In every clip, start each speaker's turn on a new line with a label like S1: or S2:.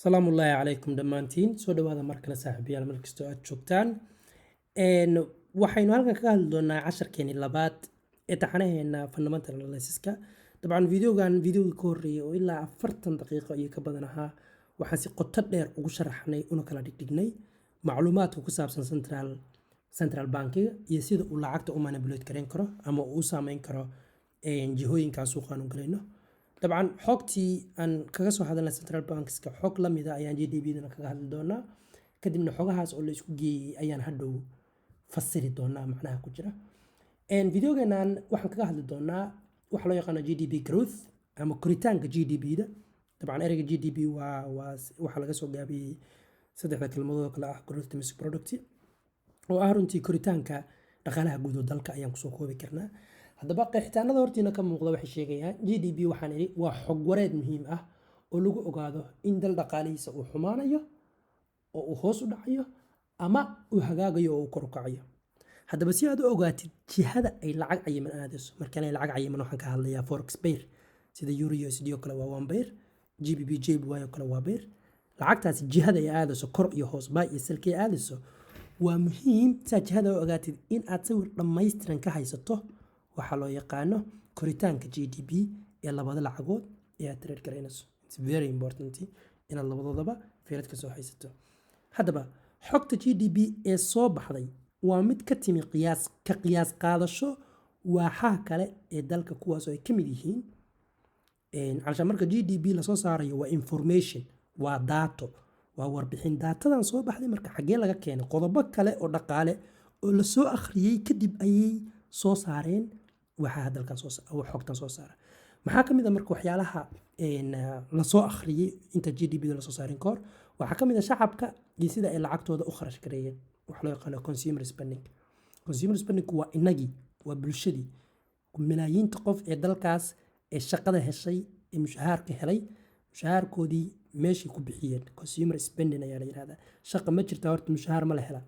S1: salaamu ullaahi calaykum dhammaantiin soo dhawaada mar kale saaxiibayaal meel kastoo aad joogtaan waxaynu halkan kaga hadli doonaa casharkeeni labaad ee taxanaheena fundamental analysiska dabcan videogii ka horreeyay oo ilaa 40 daqiiqo iyo ka badan ahaa waxaan si qoto dheer ugu sharaxnay una kala dhigdhignay macluumaadka ku saabsan central bankiga iyo sida uu lacagta u manipulate gareyn karo ama uu u saameyn karo jihooyinkaas suuqaan u galayno dabcan xogtii aan kaga soo hadalnay central bankska xog la mid ah ayaan GDP-dana kaga hadli doonaa kadibna xogahaas oo la isku geeyay ayaan hadhow fasiri doonaa macnaha ku jira videogeenan waxaan kaga hadli doonaa waxa loo yaqaano GDP growth ama koritaanka GDP-da dabcan ereyga GDP waxa laga soo gaabiyey saddexda kelmadood oo kale ah growth domestic product oo ah runtii koritaanka dhaqaalaha guud ee dalka ayaan kusoo koobi karnaa haddaba qeexitaanada hortiina ka muuqda waxay sheegayaan GDP waxaan idhi waa xog wareed muhiim ah oo lagu ogaado in dal dhaqaalihiisa uu xumaanayo oo uu hoos u dhacayo ama uu hagaagayo oo uu kor u kacayo haddaba si aad u ogaatid jihada ay lacag cayiman aadayso markaan ay lacag cayiman waxaan ka hadlayaa forex pair sida euro USD oo kale waa one pair GBP JPY oo kale waa pair lacagtaasi jihada ay aadayso kor iyo hoos buy iyo sell ay aadayso waa muhiim si aad jihada u ogaatid in aad sawir dhammaystiran ka haysato waxaa loo yaqaano koritaanka GDP ee labada lacagood ee aad trade garaynayso it's very important inaad labadoodaba fiirad ka soo haysato haddaba xogta GDP ee soo baxday waa mid ka timi qiyaas qaadasho waaxaha kale ee dalka kuwaas oo ay ka mid yihiin calshaan marka GDP lasoo saarayo waa information waa daato waa warbixin daatadan soo baxday marka xaggee laga keenay qodobo kale oo dhaqaale oo lasoo akhriyey kadib ayay soo saareen waxaa dalkan xogtan soo saara maxaa ka mid ah marka waxyaalaha lasoo akhriyey inta GDP-da lasoo saarin kahor waxaa ka mid ah shacabka iyo sida ay lacagtooda u kharash gareeyeen waxa loo yaqaano consumer spending waa inagii waa bulshadii malaayiinta qof ee dalkaas ee shaqada heshay ee mushahaarka helay mushahaarkoodii meeshay ku bixiyeen consumer spending ayaa la yidhahdaa shaqa ma jirta horta mushahaar ma la helaa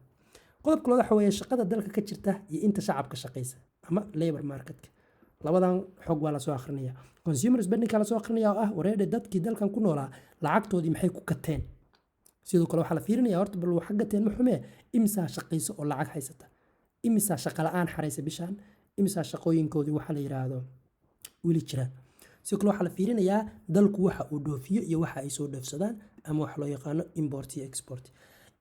S1: qodobka labaad waxa weeye shaqada dalka ka jirta iyo inta shacabka shaqaysa ama labor marketka labadan xog waa lasoo akhrinayaa consumer spendingka lasoo akhrinayaa oo ah wareedhe dadkii dalkan ku noolaa lacagtoodii maxay ku kateen sidoo kale waxaa la fiirinayaa horta bal waxa gateen ma xumee imisaa shaqayso oo lacag haysata imisaa shaqa la-aan xaraysa bishaan imisaa shaqooyinkoodii waxaa la yidhaahdo weli jiraan sidoo kale waxaa la fiirinayaa dalku waxa uu dhoofiyo iyo waxa ay soo dhoofsadaan ama waxa loo yaqaano import iyo export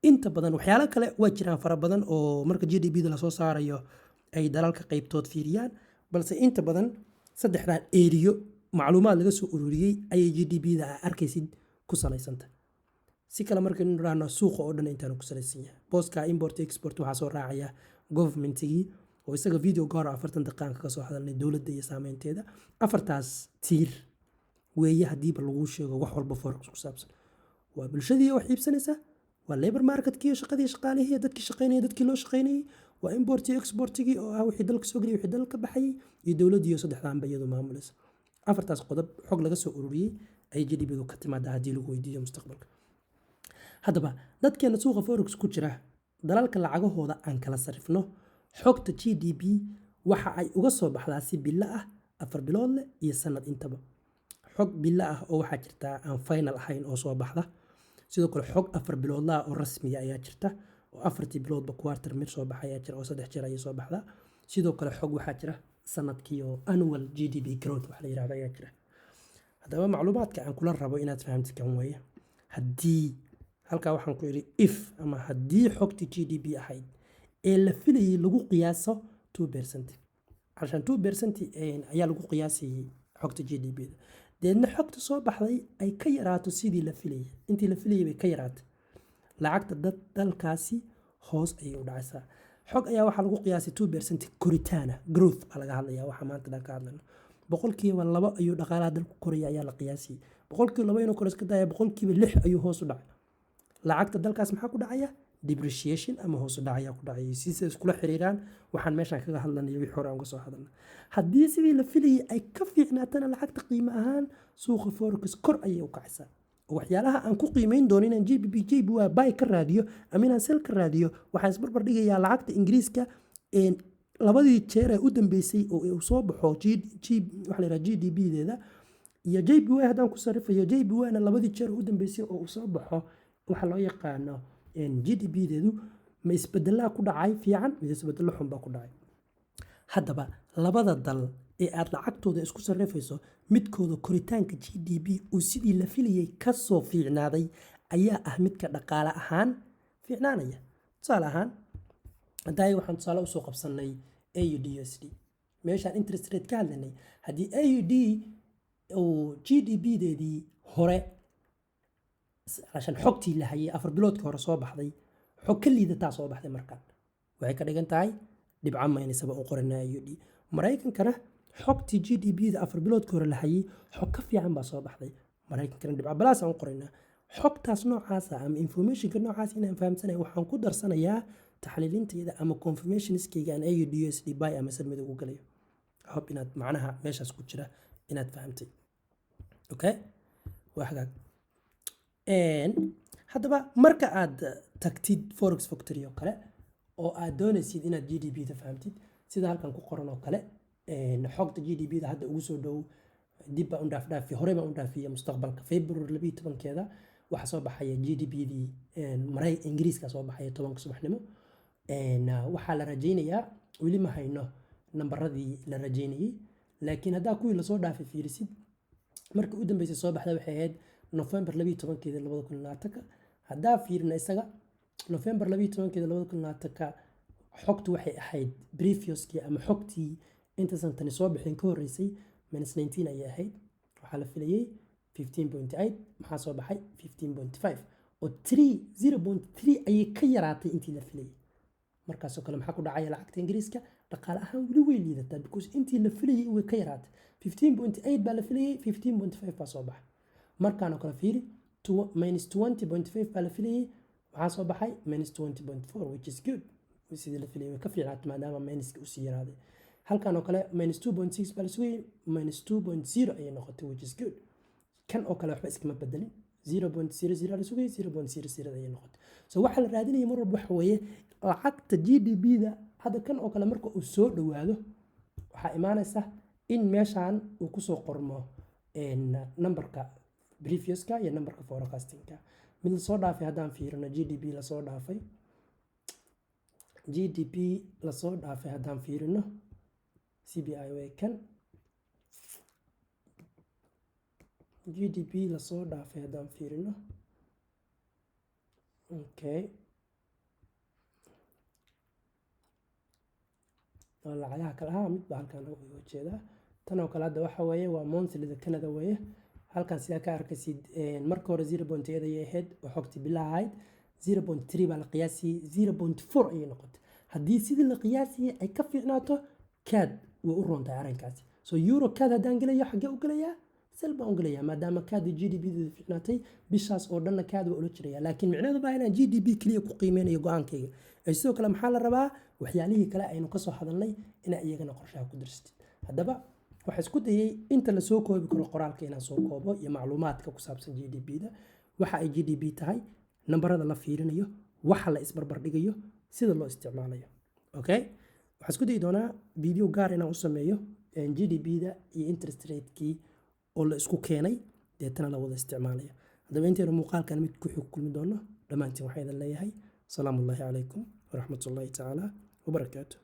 S1: inta badan waxyaalo kale waa jiraan fara badan oo marka GDP-da lasoo saarayo ay dalalka qaybtood fiiriyaan balse inta badan saddexdan eriyo macluumaad laga soo ururiyey ayay GDP-da arkaysid ku salaysanta si kale markaynu dhahno suuqa oo dhan intaanu ku salaysan yahay booska import export waxaa soo raacaya governmentigii oo isaga video gaar 40 daqiiqan ka soo hadalnay dowladda iyo saameynteeda afartaas tiir weeye hadiiba lagu sheego wax walba forex ku saabsan waa bulshadii wax iibsanaysa waa labor marketkii shaqadii shaqaalihii dadkii shaqaynayay dadkii loo shaqaynayay waa import iyo exportigii oo ah wixii dalka soo galay wixii dalka baxay iyo dowladii saddexdan bayadu maamulaysa afartaas qodob xog laga soo ururiyay ay GDP-du ka timaada hadii lagu weydiiyo mustaqbalka haddaba dadkeena suuqa forex ku jira dalalka lacagahooda aan kala sarifno xogta GDP waxa ay uga soo baxdaa si bilo ah 4 bilood leh iyo sanad intaba xog bilo ah oo waxa jirta aan final ahayn oo soo baxda sidoo kale xog 4 bilood la oo rasmi ah ayaa jirta oo 4 biloodba quarter mid soo baxay ayaa jira oo 3 jeer ay soo baxda sidoo kale xog waxa jira sanadkii oo annual GDP growth wax la yiraahdo ayaa jira haddaba macluumaadka aan kula rabo inaad fahamtid kan weeye haddii halka waxaan ku yiri if ama haddii xogti GDP ahayd ee la filayay lagu qiyaaso 2% عشان 2% ayaa lagu qiyaasay xogta GDP-da deedna xogta soo baxday ay ka yaraato sidii la filayay intii la filayay bay ka yaraatay lacagta dalkaasi hoos ayay u dhacaysaa xog ayaa waxaa lagu qiyaasay 2% koritaana growth baa laga hadlayaa waxa maanta la ka hadlayno boqolkiiba 2 ayuu dhaqaalaha dalku koraya ayaa la qiyaasay boqolkiiba 2 inuu kor iska daaya boqolkiiba 6 ayuu hoos u dhacay lacagta dalkaas maxaa ku dhacaya depreciation ama hoos u dhacaya ku dhacay si iskula xiriiraan waxaan meeshan kaga hadlanayo wixii hore aan uga soo hadalnay haddii sidii la filayay ay ka fiicnaatana lacagta qiimo ahaan suuqa forex kor ayay u kacaysaa waxyaalaha aan ku qiimeyn doono inaan JPY buy ka raadiyo ama inaan sell ka raadiyo waxaan isbarbar dhigayaa lacagta Ingiriiska labadii jeer ee u dambeysay oo uu soo baxo waxa la yiraahdaa GDP-deeda iyo JPY haddaan ku sarifayo JPY-na labadii jeer ugu dambeysay oo uu soo baxo waxa loo yaqaano GDP-deedu ma isbedelaa ku dhacay fiican mise isbedelo xun baa ku dhacay. haddaba labada dal ee aad lacagtooda isku sarrifayso midkooda koritaanka GDP uu sidii la filayay ka soo fiicnaaday ayaa ah midka dhaqaale ahaan fiicnaanaya. tusaale ahaan haddaay waxaan tusaale usoo qabsanay AUD/USD meeshaan interest rate ka hadlanay haddii AUD uu GDP-deedii hore عشان xogtii la hayay 4 biloodkii hore soo baxday xog ka liidataa soo baxday markaan waxay ka dhigan tahay dhibca maynasaba u qoranaa AUD. Maraykankana xogtii GDP-da 4 biloodkii hore la hayay xog ka fiican baa soo baxday maraykankana dhibca balaas aan u qoranaa. xogtaas noocaasa ama informationka noocaas inaan fahamsanahay waxaan ku darsanayaa taxliilinteeda ama confirmationskayga aan AUD/USD buy ama sell mid ugu galayo. hope inaad macnaha meeshaas ku jira inaad fahamtay. okay waa hagaag. haddaba marka aad tagtid forex factory oo kale oo aad doonaysid inaad GDP-da fahamtid sida halkan ku qoran oo kale xogta GDP-da hadda ugu soo dhow dib baa u dhaafdhaafi hore baa u dhaafiya mustaqbalka February 12-keeda waxa soo baxaya GDP-dii maray Ingiriiska soo baxaya 10 subaxnimo. waxaa la rajaynayaa weli ma hayno nambaradii la rajaynayay laakiin haddaa kuwii lasoo dhaafay fiirisid markii u dambeysay soo baxda waxay ahayd November 12-keeda 2020 haddaa fiirina isaga November 12-keeda 2020 xogtu waxay ahayd previously ama xogtii inta santani soo bixin ka horeysay -19 ayay ahayd waxaa la filayay 15.8 maxaa soo baxay 15.5 oo 0.3 ayay ka yaraatay intii la filayay. markaas oo kale maxaa ku dhacaya lacagta Ingiriiska dhaqaale ahaan weli way liidataa because intii la filayay way ka yaraatay 15.8 baa la filayay 15.5 baa soo baxay. markaan oo kale fiiri -20.5 baa la filayay waxaa soo baxay -20.4 which is good sidii la filayay way ka fiicnaatay maadaama minuska u sii yaraaday. halkaan oo kale -2.6 baa la sugayay -2.0 ayay noqotay which is good. kan oo kale waxba iskama bedelin 0.00 la sugayay 0.00 ayay noqotay. so waxaa la raadinaya mar walba waxa weeye lacagta GDP-da hadda kan oo kale marka uu soo dhowaado waxaa imaanaysa in meeshaan uu kusoo qormo numberka previouska iyo numberka forecastingka mid lasoo dhaafay haddaan fiirino GDP lasoo dhaafay haddaan fiirino CPI way kan GDP lasoo dhaafay haddaan fiirino okay lacagaha kale mid baa halkaan uga jeedaa tan oo kale hadda waxa weeye waa monthly Canada weeye halkaan sidaa ka arkaysid marka hore 0.8 ayay ahayd oo xogtii bilaa ahayd 0.3 baa la qiyaasiyay 0.4 ayay noqotay. haddii sidii la qiyaasiyay ay ka fiicnaato CAD way u roontahay arrinkaasi. so euro CAD haddaan gelayo xaggee u gelayaa sel baan u gelayaa maadaama CAD GDP-da fiicnaatay bishaas oo dhanna CAD waa ula jiraya laakiin micnaheedu baa inaan GDP kaliya ku qiimeynayo go'aankayga. sidoo kale maxaa la rabaa waxyaalihii kale aynu ka soo hadalnay inaa iyagana qorshaha ku darsatid. haddaba waxaa isku dayay inta la soo koobi karo qoraalka inaan soo koobo iyo macluumaadka ku saabsan GDP-da waxa ay GDP tahay nambarada la fiirinayo waxa la isbarbar dhigayo sida loo isticmaalayo. okay waxaan isku dayi doonaa video gaar inaan u sameeyo GDP-da iyo interest rate-kii oo la isku keenay deetana la wada isticmaalaya. haddaba intaynu muuqaalkan mid ku kulmi doono dhammaantiin waxaa idin leeyahay salaamu ullaahi calaykum waraxmatullaahi tacaala wabarakaatuh.